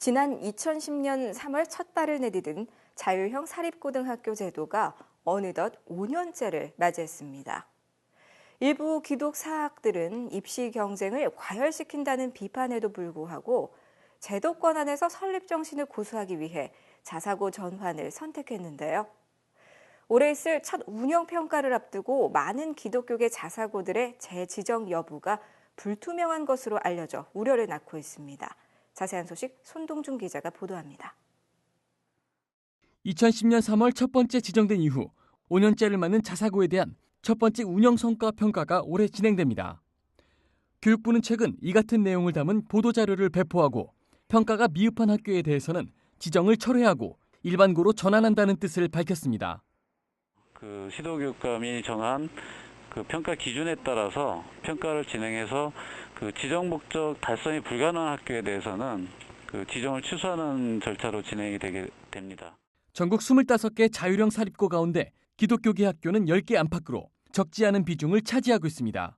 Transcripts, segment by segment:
지난 2010년 3월 첫 발을 내디딘 자율형 사립고등학교 제도가 어느덧 5년째를 맞이했습니다. 일부 기독 사학들은 입시 경쟁을 과열시킨다는 비판에도 불구하고 제도권 안에서 설립 정신을 고수하기 위해 자사고 전환을 선택했는데요. 올해 있을 첫 운영평가를 앞두고 많은 기독교계 자사고들의 재지정 여부가 불투명한 것으로 알려져 우려를 낳고 있습니다. 자세한 소식 손동준 기자가 보도합니다. 2010년 3월 첫 번째 지정된 이후 5년째를 맞는 자사고에 대한 첫 번째 운영성과 평가가 올해 진행됩니다. 교육부는 최근 이 같은 내용을 담은 보도자료를 배포하고 평가가 미흡한 학교에 대해서는 지정을 철회하고 일반고로 전환한다는 뜻을 밝혔습니다. 시도교육감이 정한 평가 기준에 따라서 평가를 진행해서 지정 목적 달성이 불가능한 학교에 대해서는 지정을 취소하는 절차로 진행이 되게 됩니다. 전국 25개 자율형 사립고 가운데 기독교계 학교는 10개 안팎으로 적지 않은 비중을 차지하고 있습니다.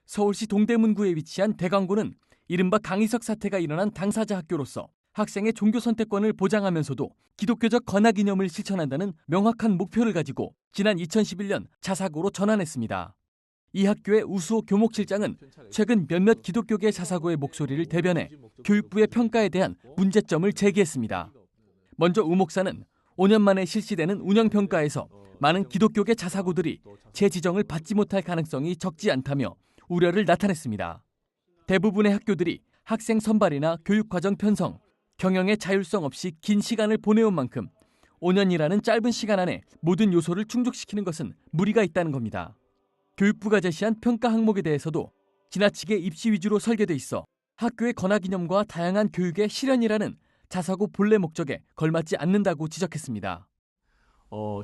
서울시 동대문구에 위치한 대광고는 이른바 강희석 사태가 일어난 당사자 학교로서 학생의 종교 선택권을 보장하면서도 기독교적 권학 이념을 실천한다는 명확한 목표를 가지고 지난 2011년 자사고로 전환했습니다. 이 학교의 우수호 교목실장은 최근 몇몇 기독교계 자사고의 목소리를 대변해 교육부의 평가에 대한 문제점을 제기했습니다. 먼저 우 목사는 5년 만에 실시되는 운영평가에서 많은 기독교계 자사고들이 재지정을 받지 못할 가능성이 적지 않다며 우려를 나타냈습니다. 대부분의 학교들이 학생 선발이나 교육과정 편성, 경영의 자율성 없이 긴 시간을 보내온 만큼 5년이라는 짧은 시간 안에 모든 요소를 충족시키는 것은 무리가 있다는 겁니다. 교육부가 제시한 평가 항목에 대해서도 지나치게 입시 위주로 설계돼 있어 학교의 권학 이념과 다양한 교육의 실현이라는 자사고 본래 목적에 걸맞지 않는다고 지적했습니다.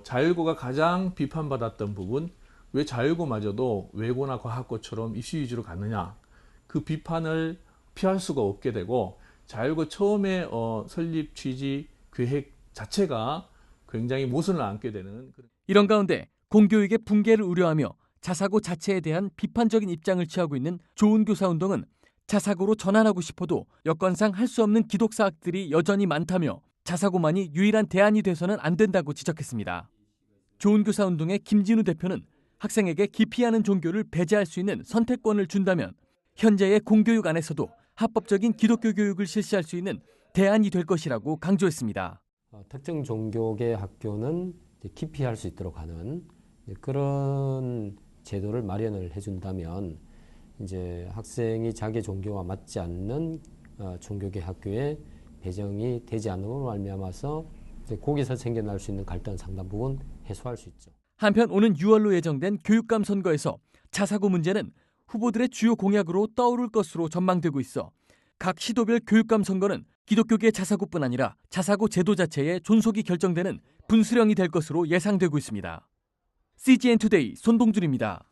자율고가 가장 비판받았던 부분, 왜 자율고마저도 외고나 과학고처럼 입시 위주로 가느냐, 그 비판을 피할 수가 없게 되고 자율고 처음에 설립 취지 계획 자체가 굉장히 모순을 안게 되는 이런 가운데 공교육의 붕괴를 우려하며 자사고 자체에 대한 비판적인 입장을 취하고 있는 좋은 교사 운동은 자사고로 전환하고 싶어도 여건상 할 수 없는 기독사학들이 여전히 많다며 자사고만이 유일한 대안이 돼서는 안 된다고 지적했습니다. 좋은 교사 운동의 김진우 대표는 학생에게 기피하는 종교를 배제할 수 있는 선택권을 준다면 현재의 공교육 안에서도 합법적인 기독교 교육을 실시할 수 있는 대안이 될 것이라고 강조했습니다. 특정 종교계 학교는 기피할 수 있도록 하는 그런 제도를 마련을 해준다면 이제 학생이 자기 종교와 맞지 않는 종교계 학교에 배정이 되지 않음으로 말미암아서 거기서 생겨날 수 있는 갈등 상당 부분 해소할 수 있죠. 한편 오는 6월로 예정된 교육감 선거에서 자사고 문제는 후보들의 주요 공약으로 떠오를 것으로 전망되고 있어 각 시도별 교육감 선거는 기독교계 자사고뿐 아니라 자사고 제도 자체의 존속이 결정되는 분수령이 될 것으로 예상되고 있습니다. CGN 투데이 손동준입니다.